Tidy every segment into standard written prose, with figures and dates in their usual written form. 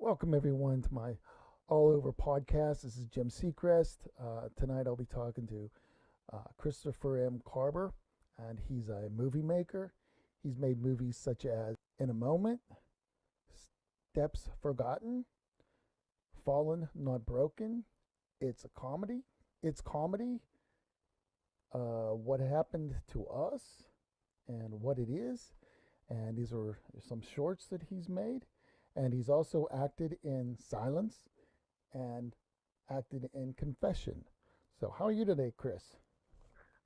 Welcome everyone to my Allover podcast. This is Jim Sechrist. Tonight I'll be talking to Christopher M Carber, and he's a movie maker. He's made movies such as In a Moment, Steps Forgotten, Fallen Not Broken, It's Comedy, What Happened to Us, and What It Is. And these are some shorts that he's made. And he's also acted in Silence and acted in Confession. So, how are you today, Chris?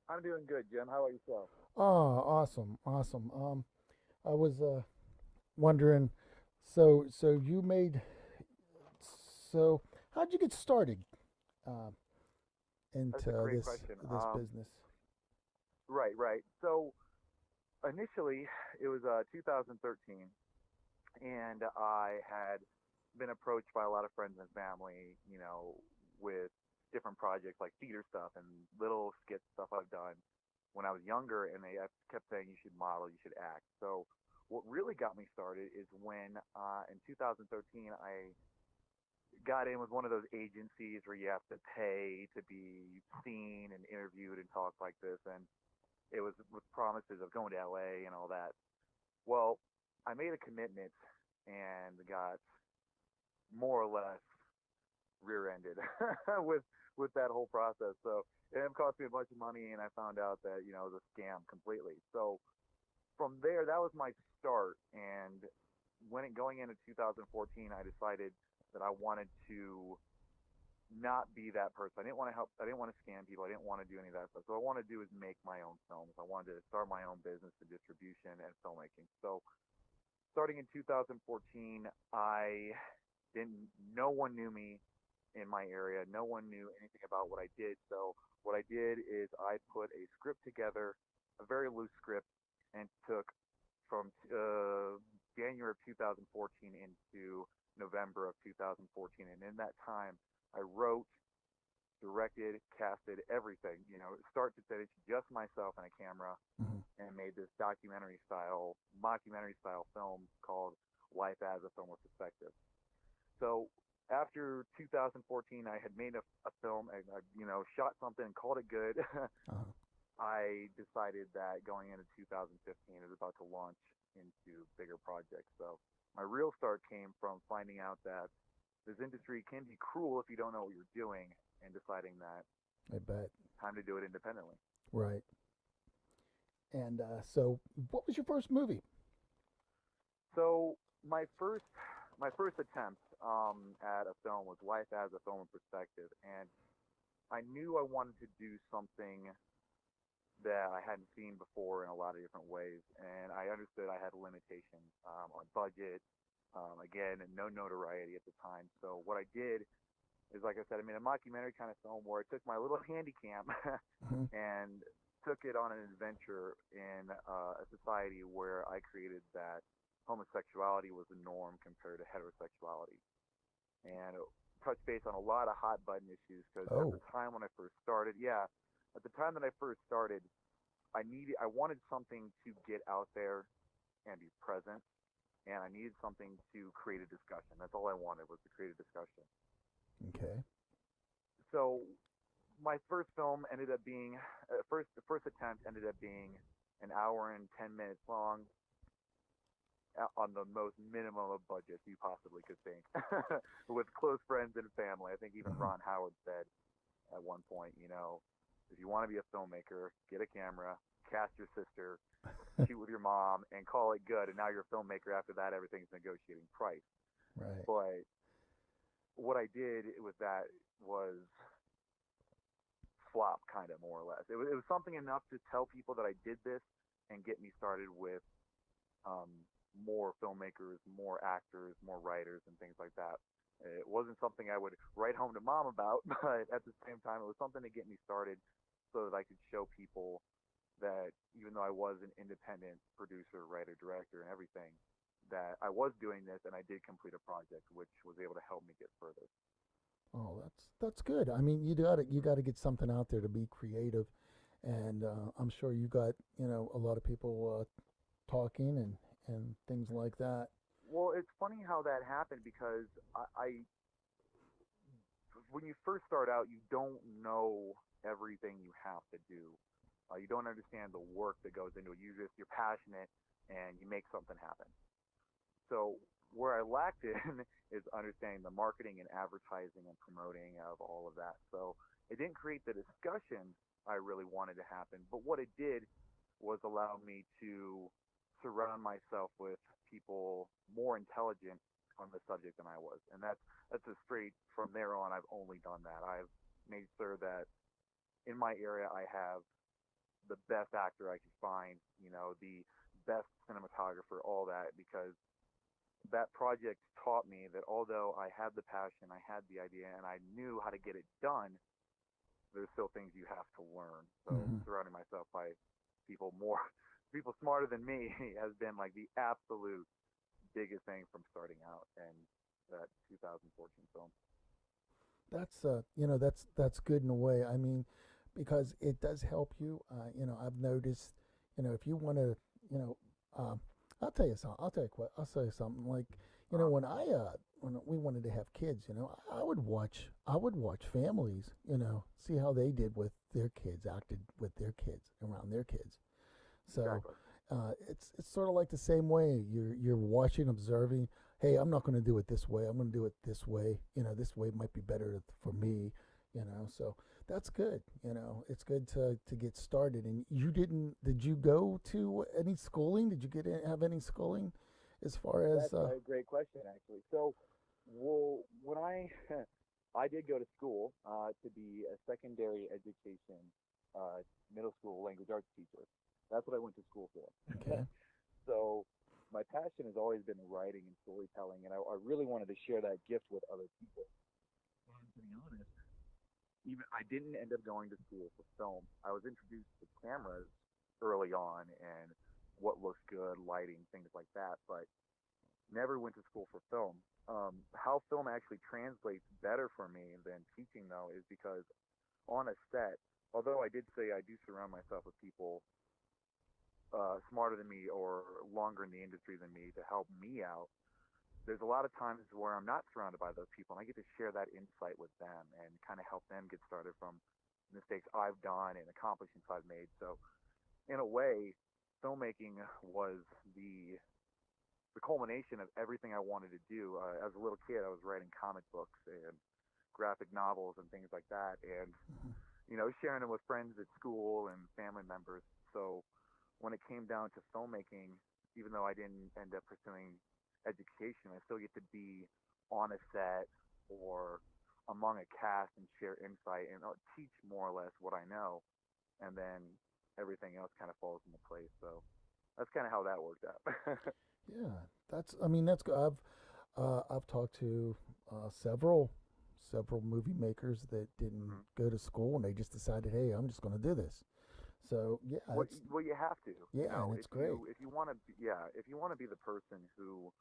I'm doing good, Jim. How about yourself? Oh, awesome, awesome. I was wondering, so you made, so how'd you get started uh, That's a into great this question. this business? Right. So initially, it was 2013, and I had been approached by a lot of friends and family, with different projects like theater stuff and little skit stuff I've done when I was younger, and they kept saying you should model, you should act. So what really got me started is when in 2013 I got in with one of those agencies where you have to pay to be seen and interviewed and talk like this, and it was with promises of going to LA and all that. Well, I made a commitment and got more or less rear-ended with that whole process. So it cost me a bunch of money, and I found out that it was a scam completely. So from there, that was my start. And going into 2014, I decided that I wanted to not be that person. I didn't want to help. I didn't want to scam people. I didn't want to do any of that stuff. So what I wanted to do is make my own films. I wanted to start my own business of distribution and filmmaking. So starting in 2014, I didn't. No one knew me in my area. No one knew anything about what I did. So what I did is I put a script together, a very loose script, and took from January of 2014 into November of 2014. And in that time, I wrote, directed, casted everything, start to finish, just myself and a camera, Hmm. and made this mockumentary style film called Life as a Film with Perspective. So after 2014, I had made a film, and I, shot something and called it good. Uh, I decided that going into 2015, I was about to launch into bigger projects. So my real start came from finding out that this industry can be cruel if you don't know what you're doing, and deciding that I bet. time to do it independently. Right. And so, what was your first movie? So my first attempt at a film was Life as a Film in Perspective, and I knew I wanted to do something that I hadn't seen before in a lot of different ways, and I understood I had limitations on budget, again, and no notoriety at the time. So what I did is, like I said, I made a mockumentary kind of film where I took my little handy cam Hmm. and took it on an adventure in a society where I created that homosexuality was the norm compared to heterosexuality, and touched base on a lot of hot button issues because at the Oh, time when I first started, yeah, at the time that I first started, I wanted something to get out there and be present, and I needed something to create a discussion. That's all I wanted, was to create a discussion. okay. So my first film ended up being the first attempt ended up being an hour and 10 minutes long, on the most minimum of budget you possibly could think, with close friends and family. I think even Hmm. Ron Howard said at one point, if you want to be a filmmaker, get a camera, cast your sister, shoot with your mom, and call it good. And now you're a filmmaker. After that, everything's negotiating price. Right. But what I did with that was flop, kind of, more or less. It was something enough to tell people that I did this and get me started with um, more filmmakers, more actors, more writers, and things like that. It wasn't something I would write home to mom about, but at the same time, it was something to get me started so that I could show people that even though I was an independent producer, writer, director, and everything, that I was doing this and I did complete a project, which was able to help me get further. Oh, that's good. I mean, you got to get something out there to be creative, and I'm sure you got a lot of people talking and things like that. Well, it's funny how that happened because when you first start out, you don't know everything you have to do. You don't understand the work that goes into it. You're passionate and you make something happen. So where I lacked in is understanding the marketing and advertising and promoting of all of that. So it didn't create the discussion I really wanted to happen. But what it did was allow me to surround myself with people more intelligent on the subject than I was. And that's a straight from there on. I've only done that. I've made sure that in my area I have the best actor I could find, the best cinematographer, all that, because that project taught me that although I had the passion, I had the idea, and I knew how to get it done, there's still things you have to learn. So surrounding myself by people smarter than me has been like the absolute biggest thing from starting out and that 2014 film. That's good in a way. I mean, because it does help you. I've noticed, if you want to, you know, I'll tell you something. I'll tell you something. Like, when we wanted to have kids, I would watch families, see how they did with their kids, acted with their kids, around their kids. So, Exactly. it's sort of like the same way. You're watching, observing. Hey, I'm not going to do it this way. I'm going to do it this way. This way might be better for me. So that's good. It's good to get started. And did you go to any schooling? Did you have any schooling as far as? That's a great question, actually. So, well, when I did go to school to be a secondary education middle school language arts teacher. That's what I went to school for. Okay. So my passion has always been writing and storytelling, and I really wanted to share that gift with other people. And to be honest, even I didn't end up going to school for film. I was introduced to cameras early on and what looks good, lighting, things like that, but never went to school for film. How film actually translates better for me than teaching, though, is because on a set, although I did say I do surround myself with people smarter than me or longer in the industry than me to help me out, there's a lot of times where I'm not surrounded by those people, and I get to share that insight with them and kind of help them get started from mistakes I've done and accomplishments I've made. So, in a way, filmmaking was the culmination of everything I wanted to do. As a little kid, I was writing comic books and graphic novels and things like that, and sharing them with friends at school and family members. So when it came down to filmmaking, even though I didn't end up pursuing education, I still get to be on a set or among a cast and share insight and teach more or less what I know, and then everything else kind of falls into place. So that's kind of how that worked out. Yeah, that's good. I've talked to several movie makers that didn't Mhm. go to school and they just decided, hey, I'm just going to do this. So yeah, Well, you have to. yeah, and it's great. If you want to, if you want to be the person who,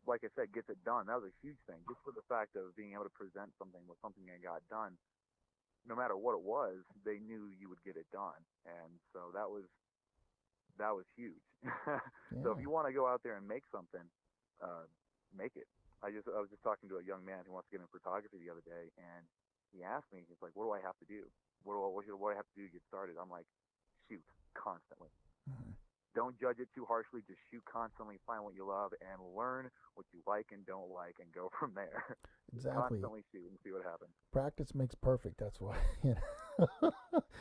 like I said, gets it done. That was a huge thing, just for the fact of being able to present something with something that got done. No matter what it was, they knew you would get it done, and so that was huge. So if Yeah. you want to go out there and make something, make it. I was just talking to a young man who wants to get into photography the other day, and he asked me, he's like, "What do I have to do? What do I have to do to get started?" I'm like, "Shoot constantly. Mhm. Don't judge it too harshly. Just shoot constantly. Find what you love and learn what you like and don't like, and go from there. Just Exactly. constantly shoot and see what happens." Practice makes perfect. That's why.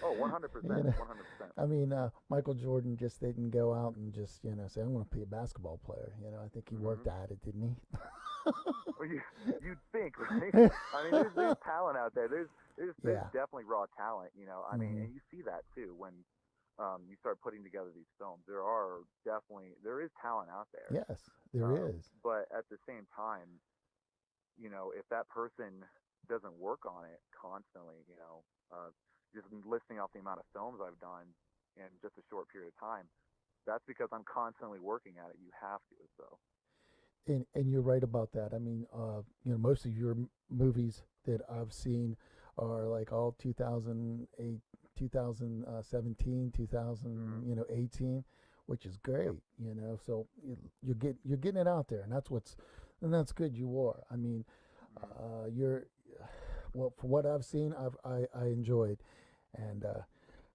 Oh, You 100%, know, 100%. I mean, Michael Jordan just didn't go out and just say, I'm going to be a basketball player. I think he Hmm. worked at it, didn't Well, you'd think, right? he? I mean, there's talent out there. There's Yeah. definitely raw talent. I mean, Hmm. and you see that too when you start putting together these films. There is talent out there. Yes, there is. But at the same time, if that person doesn't work on it constantly, just listing off the amount of films I've done in just a short period of time, that's because I'm constantly working at it. You have to. So. And you're right about that. I mean, most of your movies that I've seen are like all 2008, 2017, Mm-hmm. 2018, which is great. You know, so you're getting it out there, and that's good. You are. I mean, Mhm. you're well for what I've seen. I enjoyed, and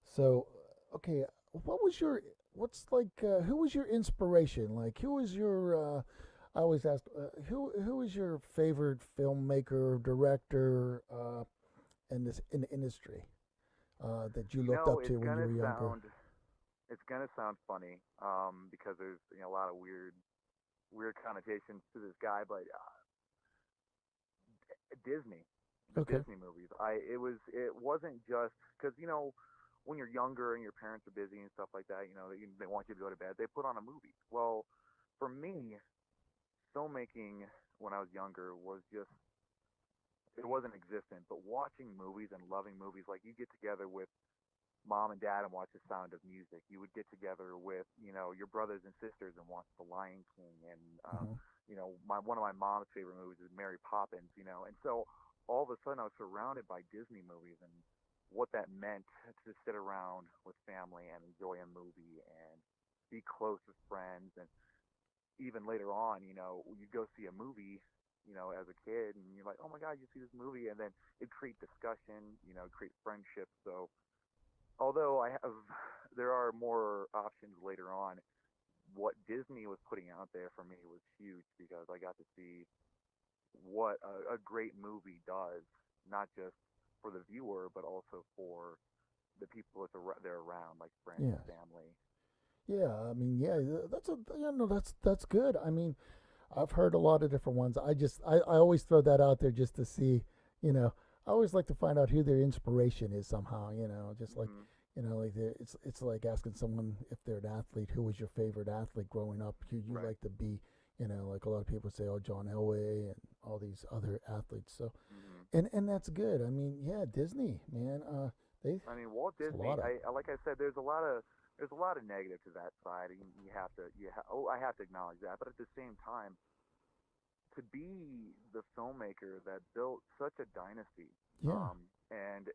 so okay. What was your what's like? Who was your inspiration? Like, who was your I always ask who is your favorite filmmaker, director in the industry that you You looked know, up to when you were younger? it's gonna sound funny, because there's a lot of weird connotations to this guy, but Disney, the Okay. Disney movies. It wasn't just because when you're younger and your parents are busy and stuff like that, they want you to go to bed. They put on a movie. Well, for me, filmmaking when I was younger was just it wasn't existent. But watching movies and loving movies, like you get together with mom and dad and watch The Sound of Music. You would get together with your brothers and sisters and watch The Lion King, and Hmm. my one of my mom's favorite movies is Mary Poppins. And so all of a sudden I was surrounded by Disney movies and what that meant to sit around with family and enjoy a movie and be close with friends. And even later on, you go see a movie, as a kid, and you're like, oh my god, you see this movie, and then it create discussion, create friendship. So although there are more options later on. What Disney was putting out there for me was huge because I got to see what a great movie does, not just for the viewer, but also for the people they're around, like friends and Yes. family. Yeah. I mean, yeah. That's a no. That's good. I mean, I've heard a lot of different ones. I always throw that out there just to see, you know, I always like to find out who their inspiration is somehow, just like, Hmm. like it's like asking someone if they're an athlete, who was your favorite athlete growing up, who you Right. like to be, like a lot of people say, oh, John Elway and all these other athletes. So, Hmm. and that's good. I mean, yeah, Disney, man, they, I mean, Walt it's a Disney. lot of, Like I said, there's a lot of negative to that side, and I have to acknowledge that. But at the same time, to be the filmmaker that built such a dynasty. yeah, And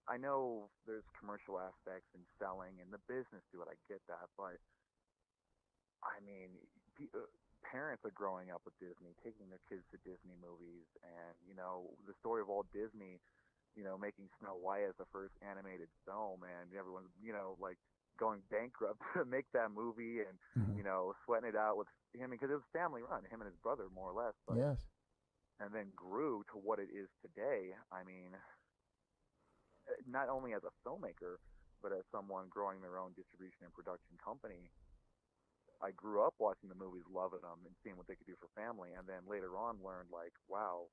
I know there's commercial aspects in selling and the business to it. I get that, but I mean, parents are growing up with Disney, taking their kids to Disney movies, and the story of Walt Disney, making Snow White as the first animated film, and everyone's like going bankrupt to make that movie, and hmm, sweating it out with him because it was family run, him and his brother more or less, but yes, and then grew to what it is today. I mean, not only as a filmmaker, but as someone growing their own distribution and production company. I grew up watching the movies, loving them, and seeing what they could do for family, and then later on learned like, wow,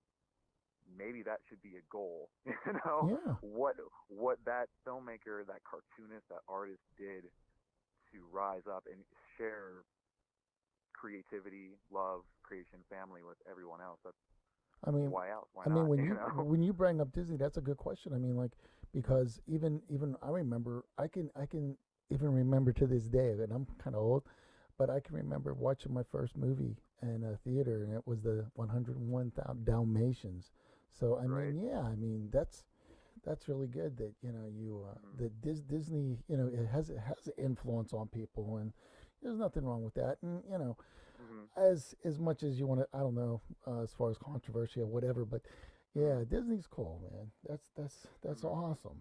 maybe that should be a goal. yeah. What that filmmaker, that cartoonist, that artist did to rise up and share creativity, love, creation, family with everyone else. That's I mean, why else? Why I mean not? when you bring up Disney, that's a good question. I mean, like because even I remember I can even remember to this day, and I'm kind of old, but I can remember watching my first movie in a theater, and it was the 101 Dalmatians. So I Right. mean, yeah, I mean that's really good that you Mm-hmm. that Disney it has an influence on people, and there's nothing wrong with that, and Mm-hmm. as much as you want to, I don't know, as far as controversy or whatever, but Mm-hmm. yeah, Disney's cool, man. That's Mm-hmm. awesome.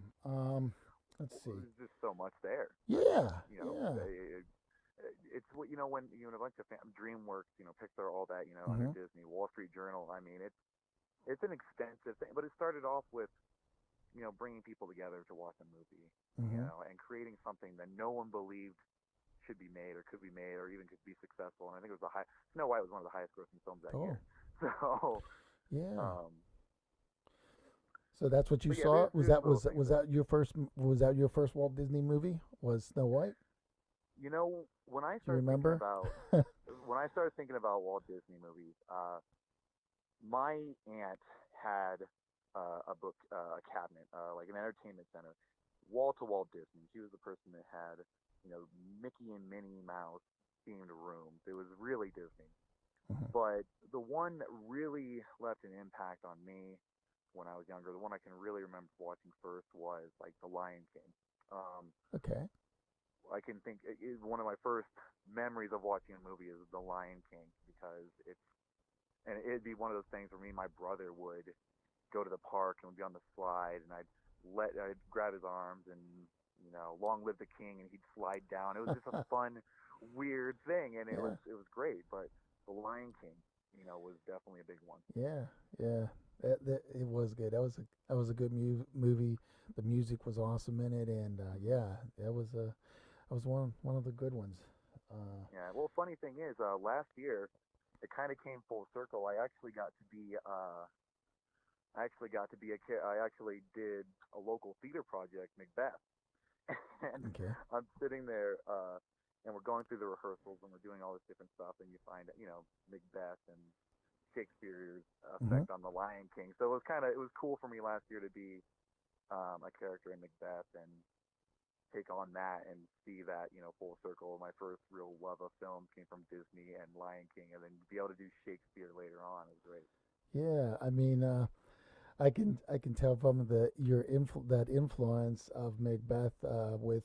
Let's see. There's just so much there. I mean, Yeah, yeah. it's what when a bunch of DreamWorks, Pixar, all that, under Hmm. Disney, Wall Street Journal. I mean, it's an expensive thing, but it started off with bringing people together to watch a movie, Hmm. and creating something that no one believed should be made or could be made or even could be successful. And I think it was the high Snow White was one of the highest grossing films that Oh, year. So, yeah. um, So that's what you but yeah, saw. Was there's that little was things was there. that your first? Was that your first Walt Disney movie? Was Snow White? When I Do you started thinking remember? about Walt Disney movies, my aunt had a book, a cabinet, like an entertainment center, wall to wall Disney. She was the person that had, Mickey and Minnie Mouse themed rooms. It was really Disney. Hmm. But the one that really left an impact on me when I was younger, the one I can really remember watching first was like The Lion King. Um, Okay. I can think one of my first memories of watching a movie is The Lion King, because it'd be one of those things where me and my brother would go to the park and we'd be on the slide, and I'd grab his arms and, long live the king, and he'd slide down. It was just a fun, weird thing, and Yeah. it was great. But The Lion King, was definitely a big one. Yeah, yeah. It was good. That was a good movie. The music was awesome in it, and yeah, that was one of the good ones. Yeah. Well, funny thing is, last year it kind of came full circle. I actually did a local theater project, Macbeth, and Okay. I'm sitting there, and we're going through the rehearsals, and we're doing all this different stuff, and you find, Macbeth and Shakespeare's Hmm. effect on the Lion King. So it was cool for me last year to be a character in Macbeth and take on that and see that, full circle. My first real love of films came from Disney and Lion King, and then to be able to do Shakespeare later on is great. Yeah, I mean, I can tell from that influence of Macbeth with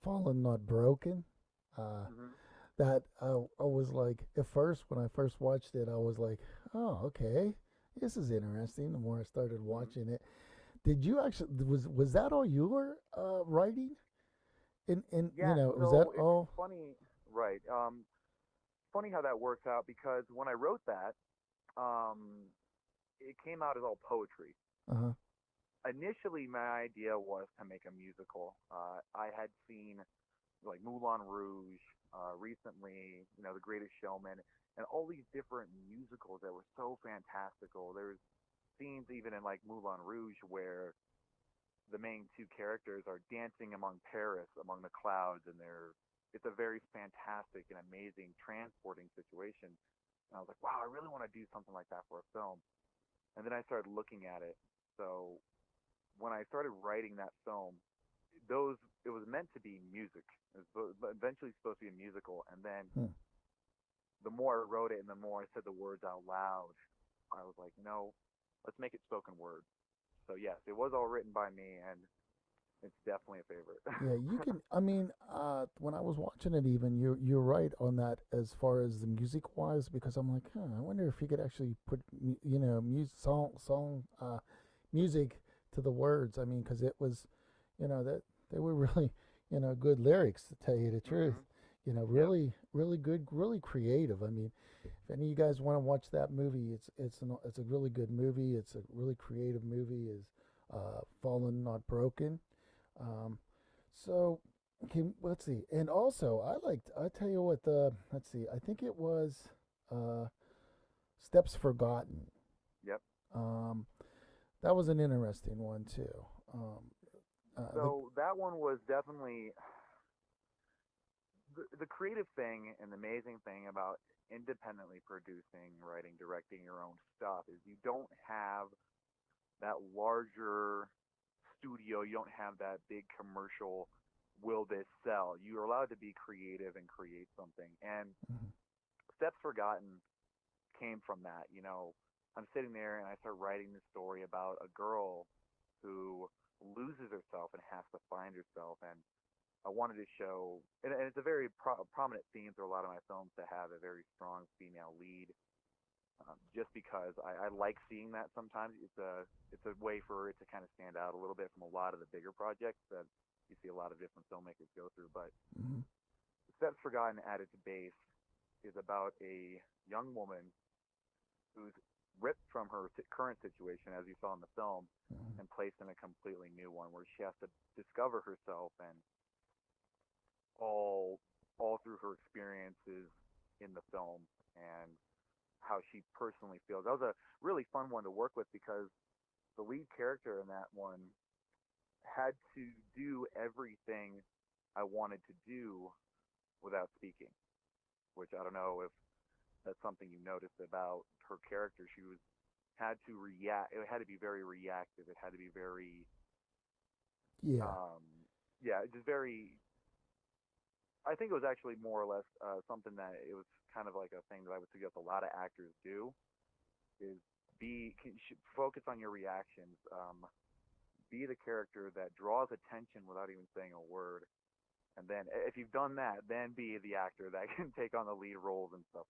Fallen Not Broken. Uh, Hmm. that I was like, at first when I first watched it, I was like, oh, okay, this is interesting. The more I started Hmm. watching it, did you actually was that all your writing? In Yeah, was that so it's all? funny, right? Funny how that works out, because when I wrote that, it came out as all poetry. Uh huh. Initially, my idea was to make a musical. I had seen like Moulin Rouge recently, The Greatest Showman, and all these different musicals that were so fantastical. There's scenes even in like Moulin Rouge where the main two characters are dancing among Paris, among the clouds, and it's a very fantastic and amazing transporting situation. And I was like, wow, I really want to do something like that for a film. And then I started looking at it. So when I started writing that film, those it was meant to be music. It was eventually supposed to be a musical, and then Hmm. the more I wrote it and the more I said the words out loud, I was like, no, let's make it spoken word. So yes, it was all written by me, and it's definitely a favorite. Yeah, you can. I mean, when I was watching it, even you're right on that as far as the music wise, because I'm like, huh, I wonder if you could actually put music song music to the words. I mean, because it was, that they were really, good lyrics to tell you the truth. Hmm. Yep. Really, really good, really creative. I mean, if any of you guys want to watch that movie, it's a really good movie. It's a really creative movie. Is Fallen Not Broken. Um, so, okay, let's see. And also, I tell you what, let's see, I think it was uh, Steps Forgotten. Yep. Um, that was an interesting one, too. Um, the, So that one was definitely the creative thing, and the amazing thing about independently producing, writing, directing your own stuff is you don't have that larger studio. You don't have that big commercial will this sell. You're allowed to be creative and create something. And mhm, Steps Forgotten came from that. I'm sitting there and I start writing this story about a girl who loses herself and has to find herself. And I wanted to show, and it's a very prominent theme through a lot of my films to have a very strong female lead. Just because I like seeing that sometimes. It's a way for it to kind of stand out a little bit from a lot of the bigger projects that you see a lot of different filmmakers go through. But mhm, Steps Forgotten at its base is about a young woman who's ripped from her current situation, as you saw in the film, mhm. and placed in a completely new one where she has to discover herself, and all all through her experiences in the film and how she personally feels. That was a really fun one to work with, because the lead character in that one had to do everything I wanted to do without speaking, which I don't know if that's something you noticed about her character. She was had to react. It had to be very reactive. It had to be very, Yeah. um, yeah, just very. I think it was actually more or less something that it was kind of like a thing that I would suggest a lot of actors do is focus on your reactions. Be the character that draws attention without even saying a word, And then if you've done that, then be the actor that can take on the lead roles and stuff.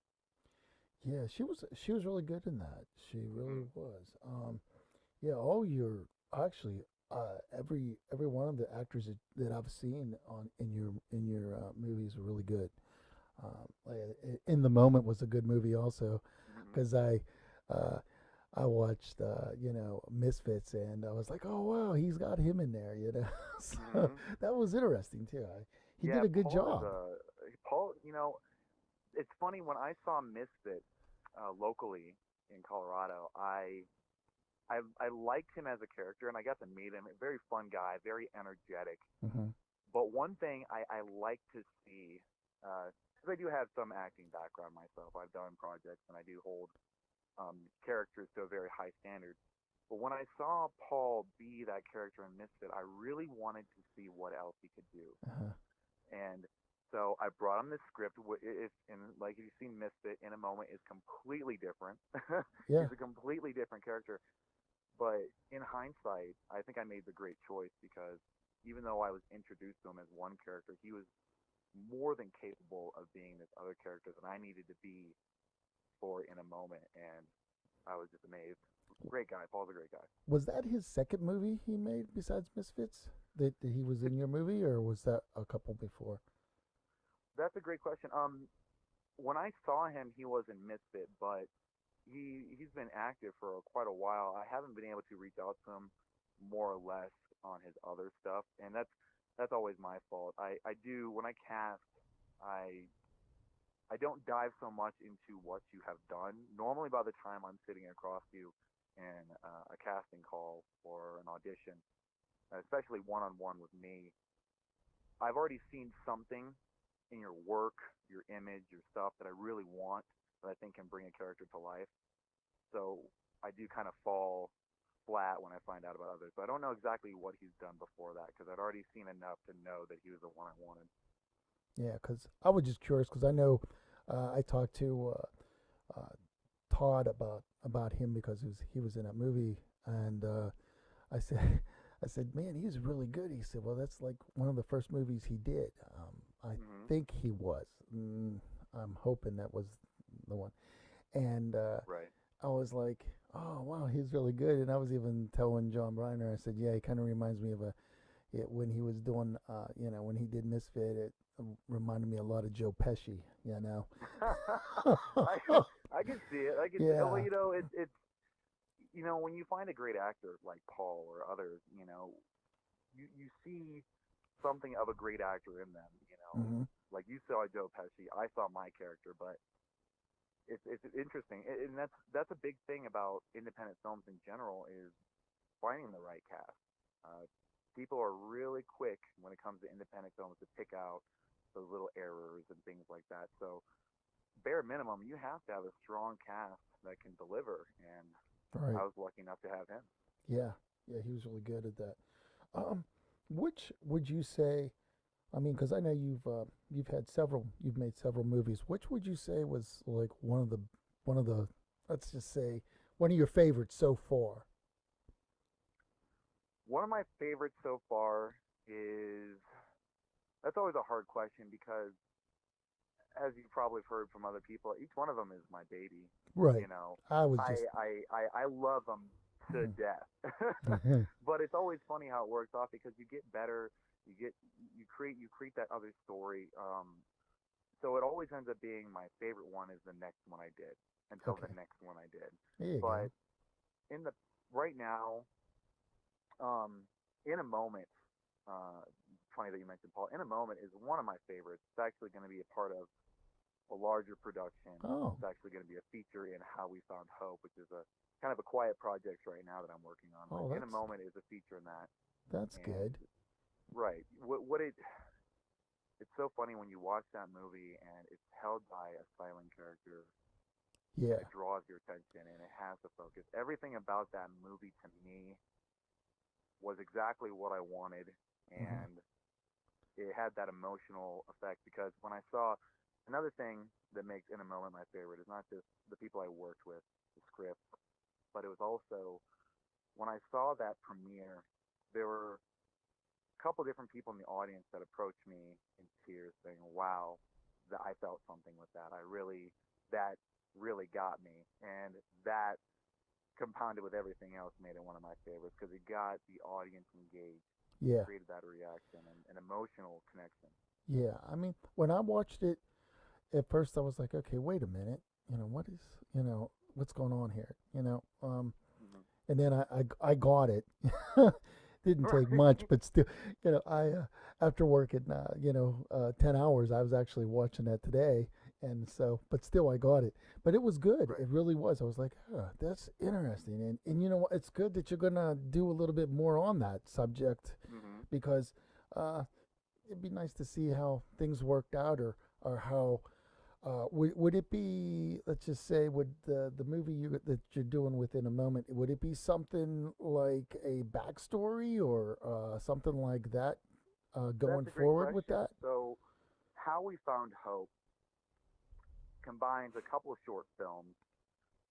Yeah, she was really good in that. She Hmm. really was. Yeah, all your actually every one of the actors that I've seen on in your movies are really good. Like, in the Moment was a good movie also, Hmm. because uh, I watched Misfits, and I was like, oh wow, he's got him in there, you know. So Hmm. that was interesting too. He did Yeah, a good Paul is job. a Paul. It's funny when I saw Misfit locally in Colorado. I liked him as a character, and I got to meet him. A very fun guy, very energetic. Hmm. But one thing I like to see, because I do have some acting background myself. I've done projects, and I do hold characters to a very high standard. But when I saw Paul be that character in Misfit, I really wanted to see what else he could do. Uh-huh. And so I brought him the script. If and like if you've seen Misfit, in a moment is completely different. Yeah. He's a completely different character. But in hindsight, I think I made the great choice because even though I was introduced to him as one character, he was more than capable of being this other character that I needed to be for in a moment. And I was just amazed. Great guy. Paul's a great guy. Was that his second movie he made besides Misfits? That he was in your movie, or was that a couple before? That's a great question. When I saw him, he was in Misfit, but he's been active for quite a while. I haven't been able to reach out to him more or less on his other stuff, and that's always my fault. I do when I cast, I I don't dive so much into what you have done. Normally, by the time I'm sitting across you in a casting call or an audition, especially one on one with me, I've already seen something in your work, your image, your stuff that I really want that I think can bring a character to life. So I do kind of fall flat when I find out about others. So I don't know exactly what he's done before that because I'd already seen enough to know that he was the one I wanted. Yeah, because I was just curious because I know I talked to Todd about him because he was in a movie, and I said I said, man, he's really good. He said, well, that's like one of the first movies he did. I Hmm. think he was. I'm hoping that was the one. And Right. I was like, oh wow, he's really good. And I was even telling John Briner, I said, yeah, he kind of reminds me of when he was doing, when he did Misfit, it reminded me a lot of Joe Pesci, you know. I I can see it. I can see. Well, Yeah. it's when you find a great actor like Paul or others, you see something of a great actor in them. Hmm. Like you saw Joe Pesci, I saw my character, but it's interesting, and that's a big thing about independent films in general is finding the right cast. People are really quick when it comes to independent films to pick out those little errors and things like that. So bare minimum, you have to have a strong cast that can deliver, and Right. I was lucky enough to have him. Yeah. Yeah, he was really good at that. Um, which would you say? I mean, because I know you've made several movies. Which would you say was like one of the, let's just say, one of your favorites so far? One of my favorites so far is that's always a hard question because as you probably have heard from other people, each one of them is my baby. Right. You know, I was I just. I love them to death. But it's always funny how it works off because you get better, you get you create that other story. So it always ends up being my favorite one is the next one I did until Okay. the next one I did. There you But go. in the right now, um, in a moment, uh, funny that you mentioned Paul. In a moment is one of my favorites. It's actually going to be a part of a larger production. Oh. It's actually going to be a feature in How We Found Hope, which is a kind of a quiet project right now that I'm working on. But Oh, in a that's moment is a feature in that. that's And good. right, it's so funny when you watch that movie and it's held by a silent character and Yeah. it draws your attention and it has the focus. Everything about that movie to me was exactly what I wanted, Hmm. and it had that emotional effect because when I saw another thing that makes In a Moment my favorite is not just the people I worked with, the script, but it was also when I saw that premiere, there were couple different people in the audience that approached me in tears saying, wow, that I felt something with that. That really got me. And that compounded with everything else made it one of my favorites because it got the audience engaged, Yeah. created that reaction and an emotional connection. Yeah. I mean, when I watched it at first, I was like, okay, wait a minute. What is, what's going on here? Hmm. And then I got it. Didn't take Right, much, but still, I after working 10 hours, I was actually watching that today, and so, but still, I got it. But it was good. right. It really was. I was like, that's interesting, and you know what? It's good that you're gonna do a little bit more on that subject Hmm. because uh, it'd be nice to see how things worked out or how would it be? Let's just say, would the movie that you're doing within a moment? Would it be something like a backstory or something like that That's going a great forward with question. that? So, How We Found Hope combines a couple of short films,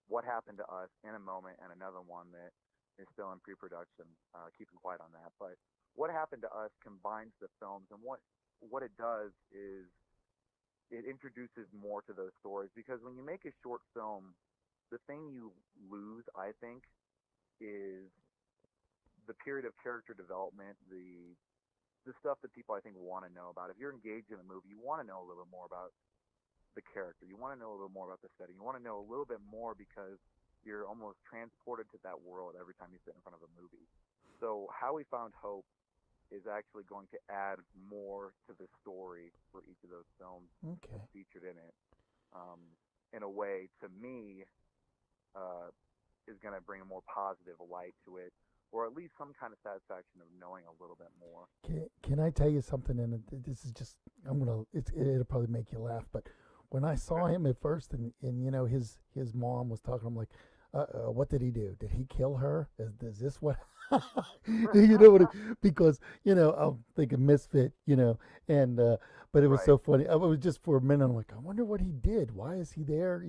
What Happened to Us in a Moment, and another one that is still in pre-production. Keeping quiet on that, but What Happened to Us combines the films, and what it does is it introduces more to those stories because when you make a short film, the thing you lose, I think, is the period of character development, the stuff that people I think want to know about. If you're engaged in a movie, you want to know a little bit more about the character. You want to know a little more about the setting. You want to know a little bit more because you're almost transported to that world every time you sit in front of a movie. So How We Found Hope is actually going to add more to the story for each of those films Okay. featured in it. Um, in a way, to me, uh, is going to bring a more positive light to it, or at least some kind of satisfaction of knowing a little bit more. Can I tell you something? And this is just it'll probably make you laugh, but when I saw Okay. him at first, and his mom was talking, I'm like, what did he do? Did he kill her? Is this what? You know what? Because I'm thinking Misfit, and but it was Right. so funny. I was just for a minute. I'm like, I wonder what he did. Why is he there?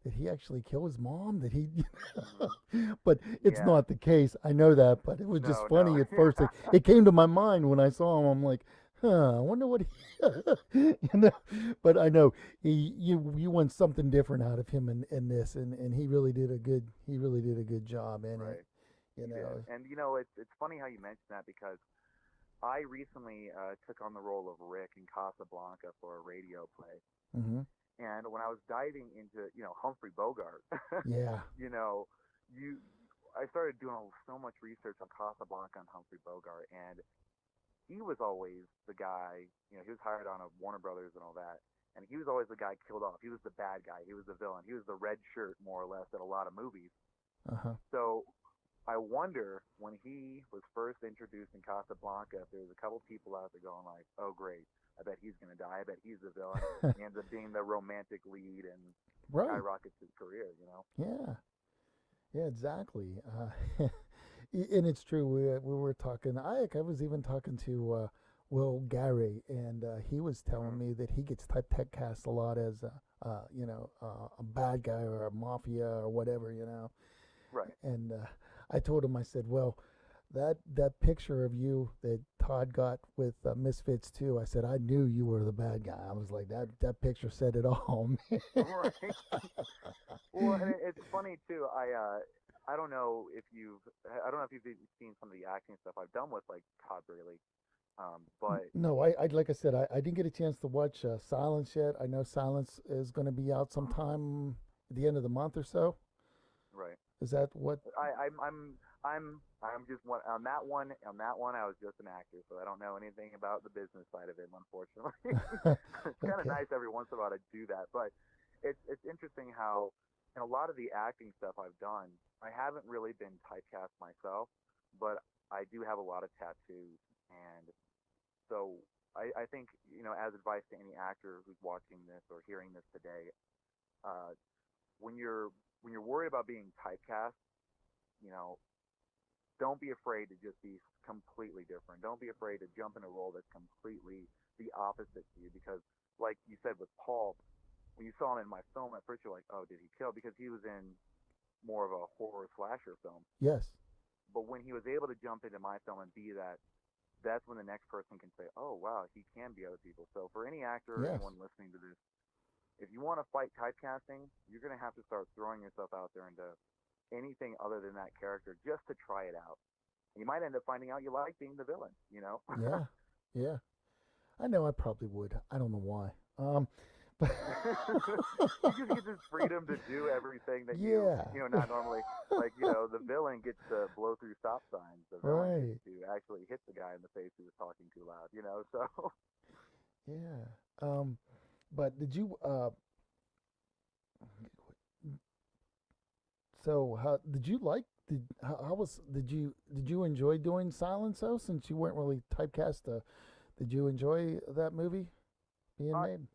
Did he actually kill his mom? Did he? Hmm. But it's Yeah. not the case. I know that, but it was just No, no. funny at first. It came to my mind when I saw him. I'm like, I wonder what he, But I know you want something different out of him in this, and he really did a good job in it. Right. You He did. know. And it's funny how you mentioned that because I recently took on the role of Rick in Casablanca for a radio play. Hmm. And when I was diving into, Humphrey Bogart, Yeah. you know, you I started doing so much research on Casablanca and Humphrey Bogart, and he was always the guy. He was hired on a Warner Brothers and all that, and he was always the guy killed off. He was the bad guy. He was the villain. He was the red shirt, more or less, in a lot of movies. Uh huh. So I wonder when he was first introduced in Casablanca, if there's a couple people out there going like, "Oh, great, I bet he's gonna die. I bet he's the villain." He ends up being the romantic lead and Right. skyrockets his career. Yeah. Yeah. Exactly. And it's true. We were talking. I was even talking to Will Gary, and he was telling Hmm. me that he gets typecast a lot as a bad guy or a mafia or whatever. Right. And I told him, I said, well, that picture of you that Todd got with Misfits too. I said I knew you were the bad guy. I was like that picture said it all, man. Right. Well, and it's funny too. I don't know if you've seen some of the acting stuff I've done with like Todd Braley. But No, I like I said, I didn't get a chance to watch Silence yet. I know Silence is going to be out sometime at the end of the month or so. right. Is that what? I'm just one on that one. On that one, I was just an actor, so I don't know anything about the business side of it, unfortunately. It's kind of Okay. nice every once in a while to do that, but it's interesting how in a lot of the acting stuff I've done, I haven't really been typecast myself, but I do have a lot of tattoos, and so I think as advice to any actor who's watching this or hearing this today, uh, when you're worried about being typecast, you know, don't be afraid to just be completely different. Don't be afraid to jump in a role that's completely the opposite to you because like you said with Paul, when you saw him in my film at first you're like, "Oh, did he kill?" Because he was in more of a horror slasher film. Yes. But when he was able to jump into my film and be that that's when the next person can say, oh, wow, he can be other people. So for any actor or Yes. anyone listening to this, if you want to fight typecasting, you're going to have to start throwing yourself out there into anything other than that character just to try it out. You might end up finding out you like being the villain, you know? Yeah. Yeah. I know I probably would. I don't know why. But You just get this freedom to do everything that yeah. not normally. Like, the villain gets to blow through stop signs. The villain Right. gets to actually hit the guy in the face who was talking too loud. So Yeah. But did you so how did you like did how was did you enjoy doing Silence though, since you weren't really typecast? Did you enjoy that movie being uh, made?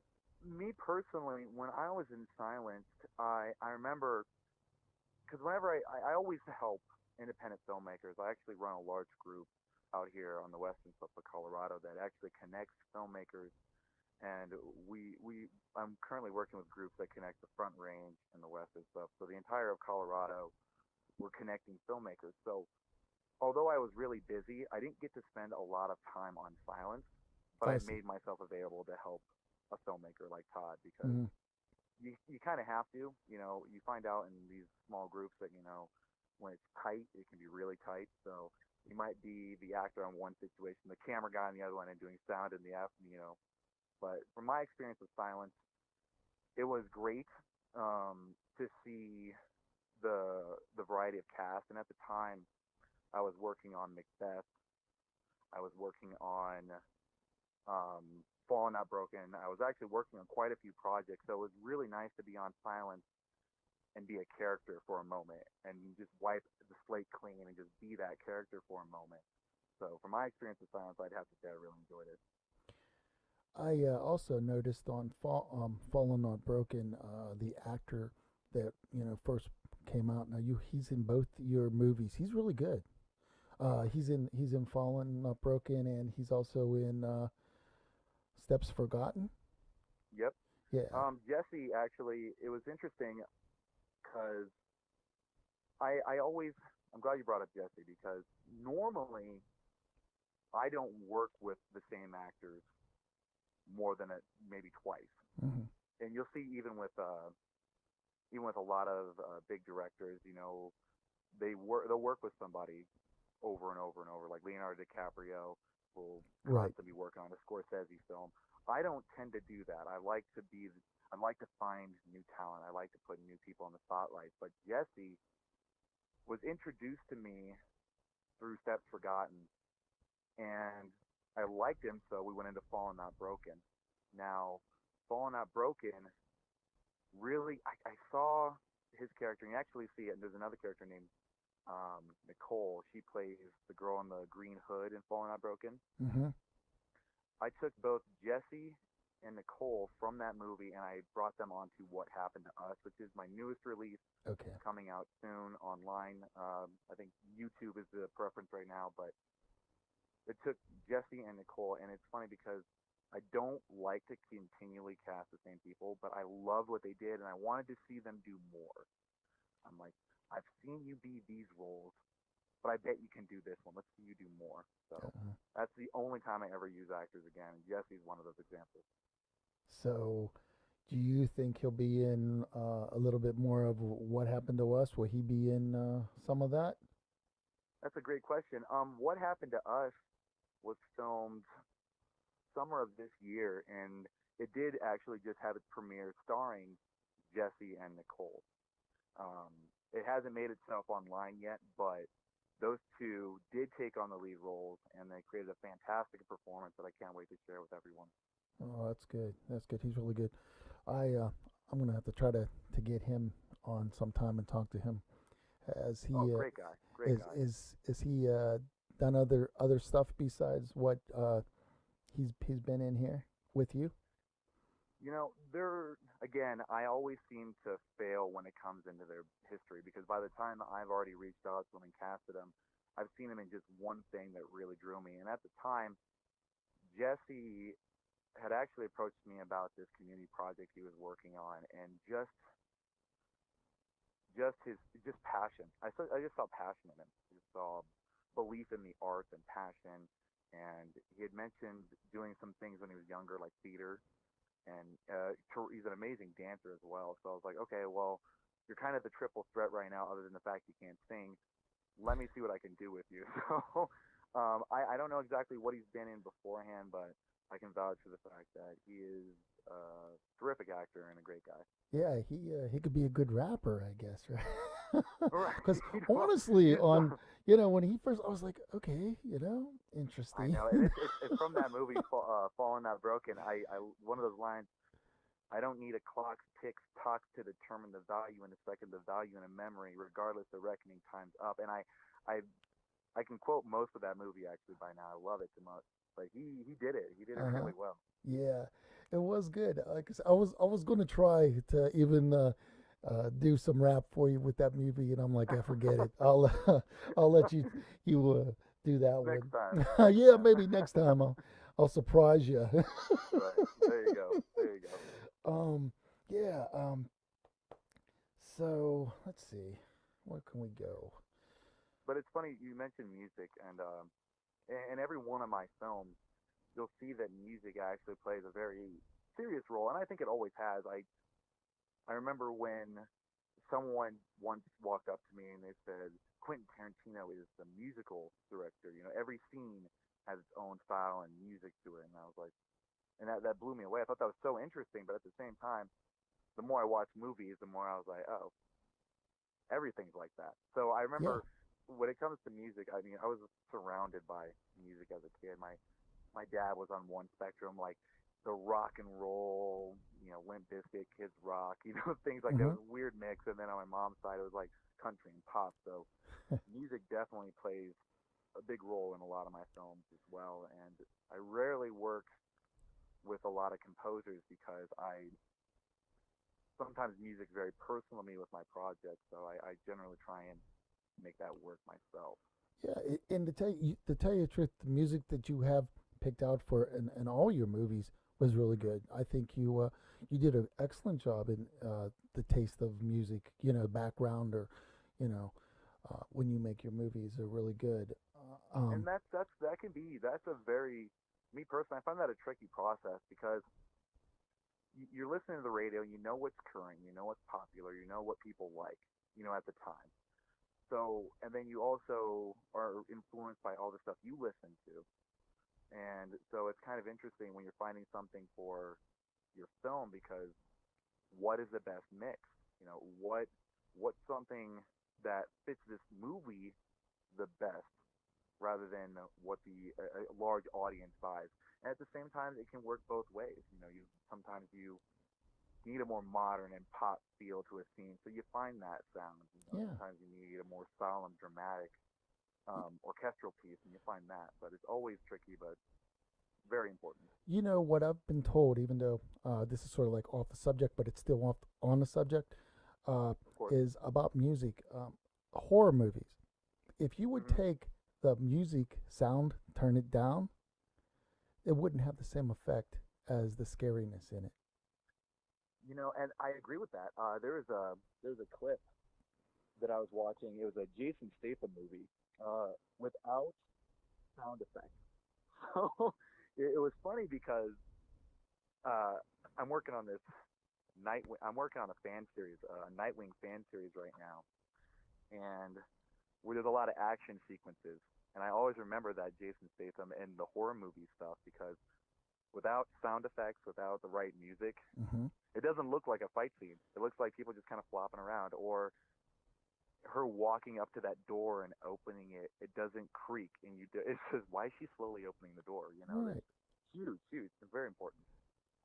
me personally, when I was in Silenced, I remember because whenever I always help independent filmmakers. I actually run a large group out here on the western slope of Colorado that actually connects filmmakers, and I'm currently working with groups that connect the Front Range and the western slope. So the entire of Colorado, we're connecting filmmakers. So although I was really busy, I didn't get to spend a lot of time on Silence, but I I see. made myself available to help a filmmaker like Todd because Hmm. you kind of have to. You find out in these small groups that when it's tight, it can be really tight. So you might be the actor on one situation, the camera guy on the other one, and doing sound in the F. But from my experience with Silence, it was great to see the variety of cast. And at the time, I was working on Macbeth. I was working on Fallen Not Broken. I was actually working on quite a few projects, so it was really nice to be on Silence and be a character for a moment and just wipe the slate clean and just be that character for a moment. So from my experience with Silence, I'd have to say I really enjoyed it. I also noticed on Fallen Not Broken, the actor that first came out. Now he's in both your movies. He's really good. He's in Fallen Not Broken, and he's also in Steps Forgotten. Yep. Yeah. Jesse, actually, it was interesting because I'm glad you brought up Jesse because normally I don't work with the same actors more than maybe twice. Hmm. And you'll see even with a lot of big directors, they'll work with somebody over and over and over. Like Leonardo DiCaprio will Right. constantly be working on a Scorsese film. I don't tend to do that. I like to find new talent. I like to put new people in the spotlight. But Jesse was introduced to me through Steps Forgotten, and I liked him, so we went into Fallen Not Broken. Now, Fallen Not Broken, really, I saw his character, and you actually see it, and there's another character named Nicole. She plays the girl in the green hood in Fallen Not Broken. Hmm. I took both Jesse and Nicole from that movie, and I brought them onto What Happened to Us, which is my newest release Okay. coming out soon online. I think YouTube is the preference right now, but it took Jesse and Nicole, and it's funny because I don't like to continually cast the same people, but I love what they did, and I wanted to see them do more. I'm like, I've seen you be these roles, but I bet you can do this one. Let's see you do more. So Uh, that's the only time I ever use actors again, and Jesse's one of those examples. so, do you think he'll be in a little bit more of What Happened to Us? Will he be in some of that? That's a great question. What Happened to Us was filmed summer of this year, and it did actually just have its premiere starring Jesse and Nicole. Um, it hasn't made itself online yet, but those two did take on the lead roles, and they created a fantastic performance that I can't wait to share with everyone. Oh, that's good. That's good. He's really good. I'm gonna have to try to get him on sometime and talk to him. Has Oh, he great guy, great guy. is he done other stuff besides what he's been in here with you? They're again. I always seem to fail when it comes into their history because by the time I've already reached out to them and casted them, I've seen them in just one thing that really drew me. And at the time, Jesse had actually approached me about this community project he was working on, and just passion. I just saw passion in him. I just saw belief in the art and passion, and he had mentioned doing some things when he was younger, like theater, and he's an amazing dancer as well. So I was like, okay, well, you're kind of the triple threat right now, other than the fact you can't sing. Let me see what I can do with you. So I don't know exactly what he's been in beforehand, but I can vouch for the fact that he is a terrific actor and a great guy. Yeah, he could be a good rapper, I guess, right? Right. Because Well, honestly, he's on when he first, I was like, okay, I interesting. know, and it's from that movie, Fallen Not Broken. I one of those lines. I don't need a clock's ticks talks to determine the value in a second, the value in a memory, regardless of reckoning time's up. And I, I can quote most of that movie actually by now. I love it too much. But he did it. He did it Uh-huh. really well. Yeah, it was good. Like I said, I was going to try to even do some rap for you with that movie, and I'm like, I forget it. I'll I'll let you do that Next one. time. Next Yeah, time. maybe next time I'll surprise you. Right. There you go. There you go. um, yeah. So let's see, where can we go? But it's funny you mentioned music, and in every one of my films, you'll see that music actually plays a very serious role, and I think it always has. I remember when someone once walked up to me and they said Quentin Tarantino is the musical director. You know, every scene has its own style and music to it, and I was like, and that blew me away. I thought that was so interesting, but at the same time, the more I watched movies, the more I was like, oh, everything's like that. So I Yeah. remember when it comes to music, I mean, I was surrounded by music as a kid. My dad was on one spectrum, like the rock and roll, Limp Bizkit, Kids Rock, things like that. Hmm. It was a weird mix. And then on my mom's side, it was like country and pop. So music definitely plays a big role in a lot of my films as well. And I rarely work with a lot of composers because I sometimes music's very personal to me with my projects. So I generally try and make that work myself. Yeah, and to tell you the truth, the music that you have picked out for in all your movies was really Mm-hmm. good. I think you did an excellent job in the taste of music. Background or you know when you make your movies are really good. And that's a very me personally. I find that a tricky process because you're listening to the radio, you know what's current, you know what's popular, you know what people like, at the time. So, and then you also are influenced by all the stuff you listen to. And so it's kind of interesting when you're finding something for your film because what is the best mix? What's something that fits this movie the best rather than what the a large audience buys. And at the same time, it can work both ways. You sometimes you need a more modern and pop feel to a scene, so you find that sound. Yeah, Sometimes you need a more solemn, dramatic orchestral piece, and you find that. But it's always tricky, but very important. you know what I've been told, even though this is sort of like off the subject, but it's still off on the subject, uh, Of course. is about music. Horror movies. If you would Hmm. take the music sound, turn it down, it wouldn't have the same effect as the scariness in it. And I agree with that. There's a clip that I was watching. It was a Jason Statham movie without sound effects. So it was funny because uh, I'm working on this I'm working on a fan series, a Nightwing fan series right now, and where there's a lot of action sequences. And I always remember that Jason Statham and the horror movie stuff because without sound effects, without the right music, Hmm. it doesn't look like a fight scene. It looks like people just kind of flopping around, or her walking up to that door and opening it. It doesn't creak, and it says, "Why is she slowly opening the door?" That's Right. huge, huge. It's very important.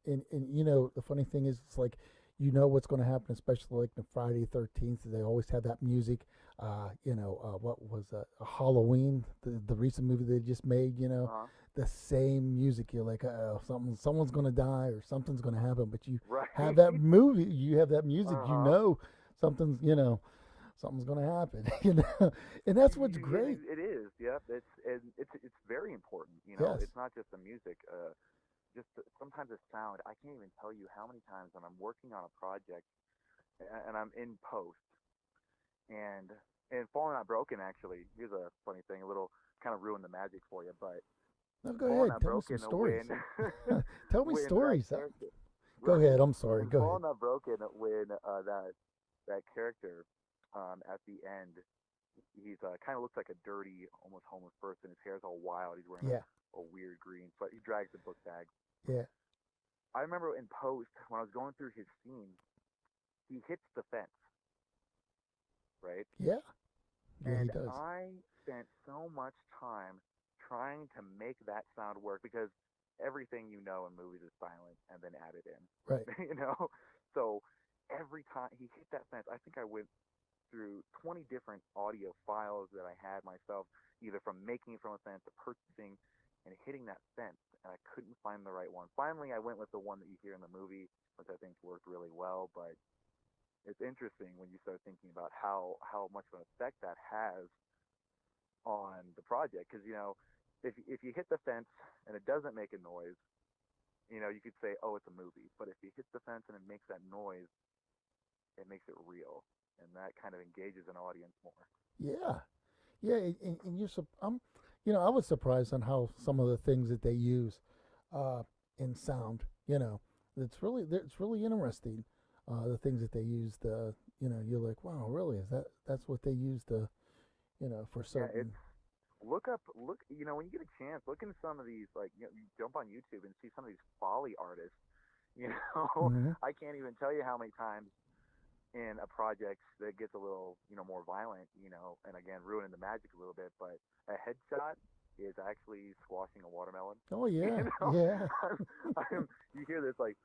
And the funny thing is, it's like what's going to happen, especially like the Friday 13th. They always have that music. What was Halloween, the recent movie they just made. Uh huh. The same music. You're like, someone's going to die or something's going to happen. But you have Right. that movie. You have that music. Uh huh. Something's something's going to happen. And that's what's great. It is. Yeah. It's very important. Yes. It's not just the music. Sometimes the sound. I can't even tell you how many times when I'm working on a project and I'm in post and Falling Not Broken actually. Here's a funny thing. A little kind of ruin the magic for you, but No, go Fall ahead. Not Tell me some Broken stories. when Tell me when that stories. character. Go Right. ahead. I'm sorry. When Go Fall ahead. Not Broken when that character at the end, he's kind of looks like a dirty, almost homeless person. His hair's all wild. He's wearing Yeah. a weird green sweat. He drags a book bag. Yeah. I remember in post when I was going through his scene, he hits the fence, right? Yeah. Yeah, he And does. I spent so much time trying to make that sound work because everything you know in movies is silent and then added in, Right. you know? So every time he hit that fence, I think I went through 20 different audio files that I had myself, either from making it from a fence to purchasing and hitting that fence, and I couldn't find the right one. Finally, I went with the one that you hear in the movie, which I think worked really well, but it's interesting when you start thinking about how much of an effect that has on the project because if you hit the fence and it doesn't make a noise, you could say, oh, it's a movie, but if you hit the fence and it makes that noise, it makes it real, and that kind of engages an audience more. Yeah. Yeah. And I was surprised on how some of the things that they use uh, in sound. It's really interesting. The things that they used. You're like, wow, really? That's what they used? For Yeah, certain. it's look when you get a chance, look into some of these, like, you jump on YouTube and see some of these folly artists. you know Hmm. I can't even tell you how many times in a project that gets a little, more violent, and again, ruining the magic a little bit, but a headshot is actually squashing a watermelon. Oh You yeah. know, Yeah. you hear this like,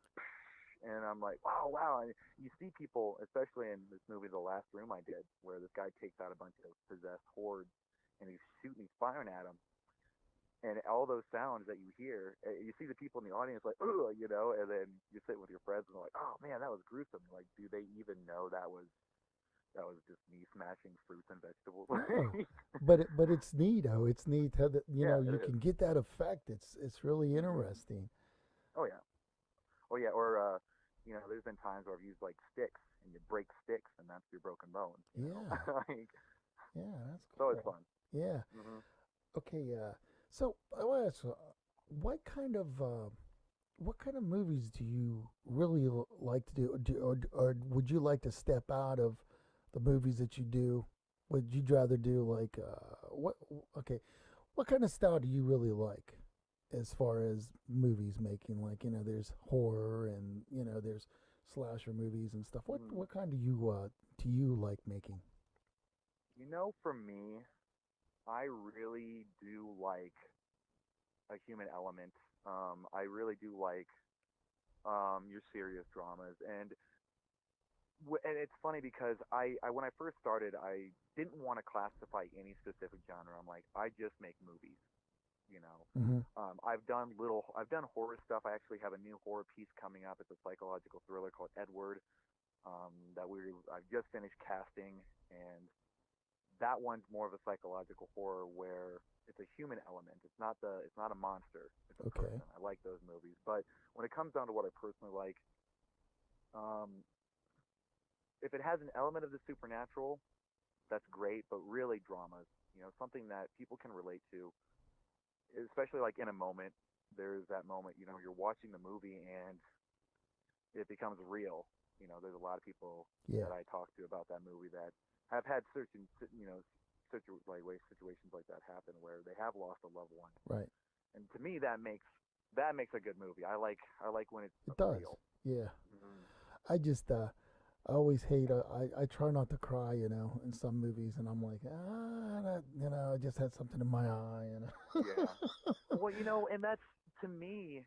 and I'm like, wow, wow. And you see people, especially in this movie, The Last Room I did, where this guy takes out a bunch of possessed hordes and he's shooting, he's firing at them, and all those sounds that you hear, you see the people in the audience like, oh, and then you're sitting with your friends and they're like, oh man, that was gruesome. Like, do they even know that was just me smashing fruits and vegetables? No. But it's neat. Oh, it's neat how that Yeah, it you is. can get that effect. It's really Hmm. interesting. Oh yeah, oh yeah. Or there's been times where I've used like sticks, and you break sticks, and that's your broken bones. Yeah. Like, Yeah. That's so it's cool. fun. Yeah. Hmm. Okay. So I want to ask, what kind of uh, what kind of movies do you really like to do, or would you like to step out of the movies that you do? Would you rather do like what? Okay, what kind of style do you really like as far as movies making? Like there's horror and there's slasher movies and stuff. Mm. What kind do you like making? For me, I really do like a human element. I really do like your serious dramas, and it's funny because I when I first started, I didn't want to classify any specific genre. I'm like, I just make movies. You know, Hmm. I've done horror stuff. I actually have a new horror piece coming up. It's a psychological thriller called Edward. I've just finished casting, and that one's more of a psychological horror where it's a human element. It's not a monster. It's a Okay. person. I like those movies, but when it comes down to what I personally like, um, if it has an element of the supernatural, that's great. But really, dramas, something that people can relate to, especially like in a moment. There's that moment, you're watching the movie and it becomes real. There's a lot of people Yeah. that I talk to about that movie that have had certain, like way situations like that happen where they have lost a loved one, Right. and to me that makes a good movie. I like when it's It does. real. Yeah. Hmm. I just I always hate. I try not to cry, in some movies, and I'm like, I just had something in my eye. Yeah. Well, and that's, to me,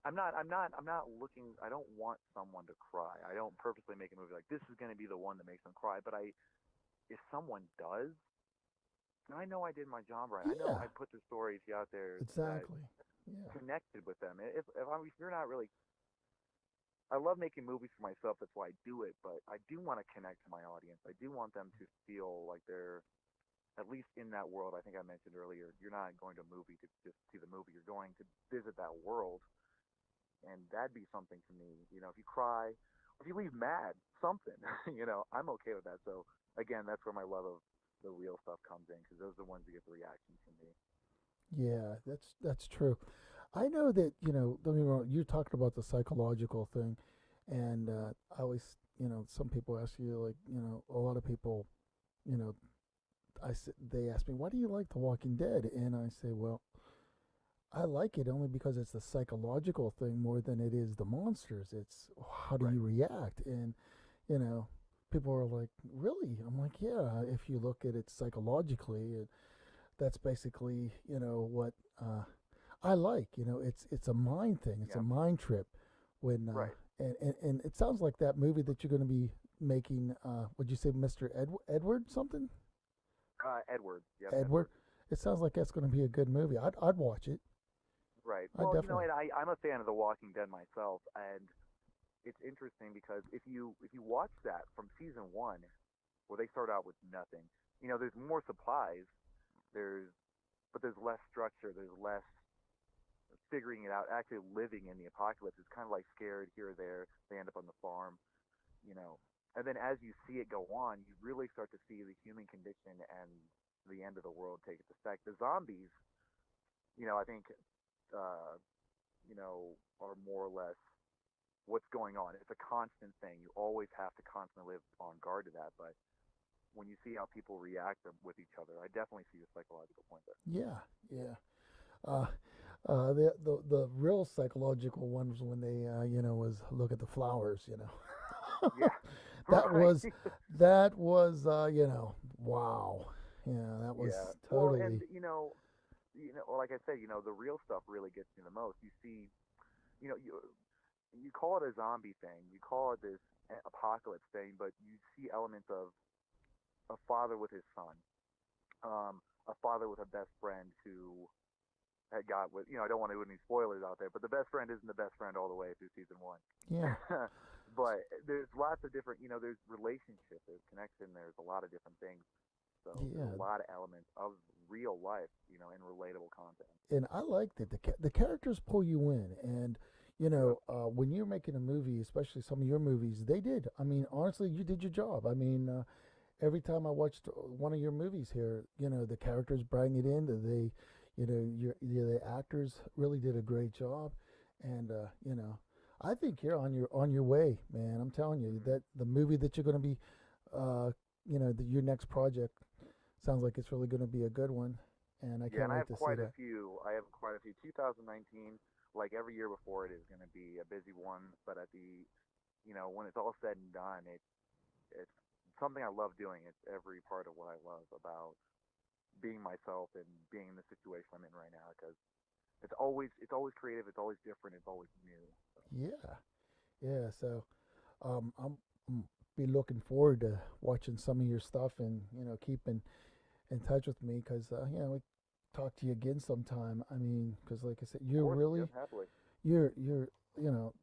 I'm not looking. I don't want someone to cry. I don't purposely make a movie like this is going to be the one that makes them cry. But if someone does, then I know I did my job right. I know Yeah, I put the stories out there that exactly. Yeah, connected with them. If you're not really, I love making movies for myself. That's why I do it. But I do want to connect to my audience. I do want them to feel like they're at least in that world. I think I mentioned earlier. You're not going to a movie to just see the movie. You're going to visit that world, and that'd be something to me. If you cry, or if you leave mad, something, I'm okay with that. So again, that's where my love of the real stuff comes in because those are the ones that get the reactions from me. Yeah, that's true. I know that, don't get me wrong, you're talking about the psychological thing, and I always, some people ask you, like, a lot of people, you know, they ask me, why do you like The Walking Dead? And I say, well, I like it only because it's the psychological thing more than it is the monsters. It's how do Right. you react? And, you know, people are like, really? I'm like, yeah, if you look at it psychologically, that's basically, what I like. It's a mind thing. It's a Yeah. mind trip. When Right. and it sounds like that movie that you're going to be making. Would you say Mr. Edward something? Edward. Yep. Edward. Edward. It sounds like that's going to be a good movie. I'd watch it. Right. I Well, definitely. and I'm a fan of The Walking Dead myself, and it's interesting because if you watch that from season one, where they start out with nothing, there's more supplies. There's but there's less structure. There's less figuring it out. Actually living in the apocalypse. It's kind of like scared here or there. They end up on the farm, you know. And then as you see it go on, you really start to see the human condition and the end of the world take its effect. The zombies, I think, uh, are more or less what's going on. It's a constant thing. You always have to constantly live on guard to that. But when you see how people react with each other, I definitely see the psychological point there. Yeah, yeah. Uh, the real psychological ones when they was look at the flowers. Yeah, that right. was that was wow. Yeah, that was Yeah. Well, and totally. like I said, the real stuff really gets me the most. You see, you know, you call it a zombie thing, you call it this apocalypse thing, but you see elements of a father with his son, a father with a best friend who had got with, I don't want to put any spoilers out there, but the best friend isn't the best friend all the way through season one. Yeah, But there's lots of different, there's relationship, there's connection, there's a lot of different things. So there's a yeah. lot of elements of real life, and relatable content. And I like that the characters pull you in, and Yep. when you're making a movie, especially some of your movies, they did. I mean, honestly, you did your job. I mean, every time I watched one of your movies here, the characters bring it in. That they, the actors really did a great job, and I think you're on your way, man. I'm telling you Hmm. that the movie that you're going to be, uh, your next project sounds like it's really going to be a good one, and I Yeah, can't and I wait have to see quite a that. few. I have quite a few. 2019, like every year before it, is going to be a busy one. But when it's all said and done, it's something I love doing. It's every part of what I love about being myself and being in the situation I'm in right now. Because it's always creative. It's always different. It's always new. So, Yeah, yeah. So I'm be looking forward to watching some of your stuff and keeping in touch with me because we talk to you again sometime. I mean, because like I said, of course, yep, happily. you're you know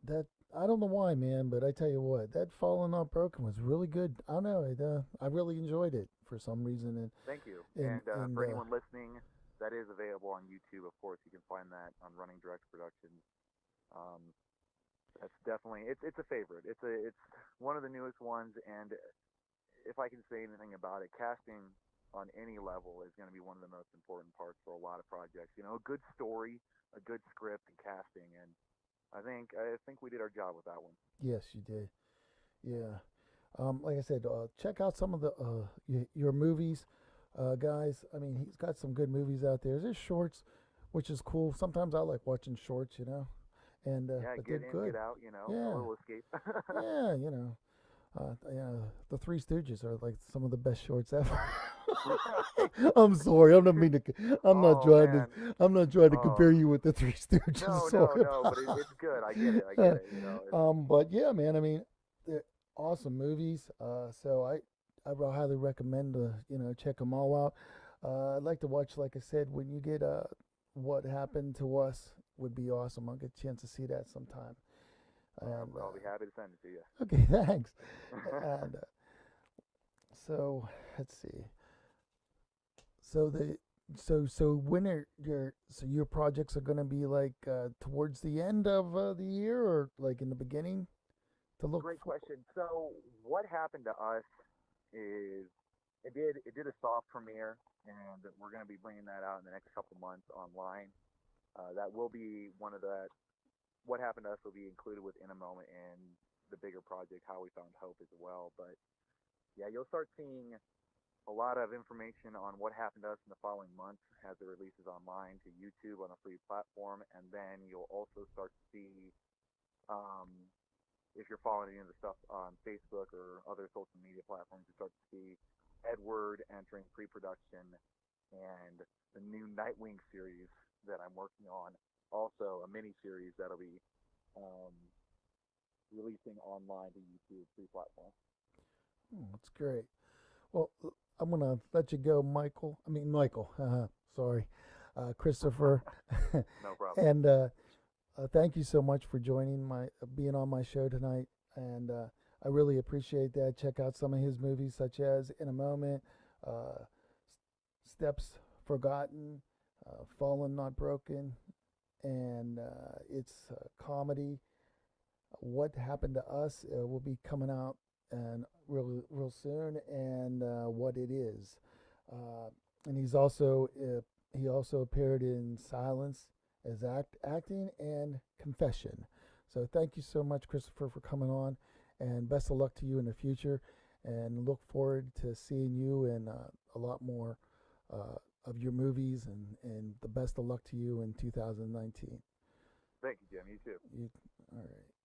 that I don't know why, man, but I tell you what, that Fallen Not Broken was really good. I don't know, I really enjoyed it for some reason, Thank you. and And for anyone listening, that is available on YouTube. Of course, you can find that on Running Direct Productions. Um, that's definitely it's a favorite. It's one of the newest ones, and if I can say anything about it, casting on any level is going to be one of the most important parts for a lot of projects. A good story, a good script, and casting, and I think we did our job with that one. yes, you did, yeah. Like I said, check out some of the your movies, guys. I mean, he's got some good movies out there. There's shorts, which is cool. Sometimes I like watching shorts, and Yeah, but they're get in, good. get out, a Yeah, little escape. yeah, yeah. The Three Stooges are like some of the best shorts ever. Right. I'm sorry. I'm not mean to. I'm not Oh trying to. man. I'm not trying to Oh compare you with the Three Stooges. no, no, Sorry no. But about. it's good. I get it. I get it. It's But yeah, man. I mean, they're awesome movies. So I will highly recommend to check them all out. I'd like to watch, like I said, when you get what happened to us would be awesome. I'll get a chance to see that sometime. And I'll be happy to send it to you. okay, thanks. And so let's see. So the so when are your projects are going to be like towards the end of the year or like in the beginning to look Great for? question. So what happened to us is It did a soft premiere, and we're going to be bringing that out in the next couple months online. That will be one of the What Happened to Us will be included within a moment in the bigger project How We Found Hope as well. But yeah, you'll start seeing a lot of information on what happened to us in the following months as it releases online to YouTube on a free platform, and then you'll also start to see, um, if you're following any of the stuff on Facebook or other social media platforms, you start to see Edward entering pre-production and the new Nightwing series that I'm working on, also a mini series that'll be um, releasing online to YouTube free platform. That's great. Well, I'm gonna let you go, Michael. I mean, Michael. Sorry, Christopher. No problem. And thank you so much for joining being on my show tonight. And I really appreciate that. Check out some of his movies, such as In a Moment, uh, Steps Forgotten, Fallen Not Broken, and it's comedy. What Happened to Us will be coming out and real soon, and what it is. And he also appeared in Silence as acting and Confession. So thank you so much, Christopher, for coming on, and best of luck to you in the future. And look forward to seeing you in a lot more of your movies, and the best of luck to you in 2019. Thank you, Jim. You too. All right.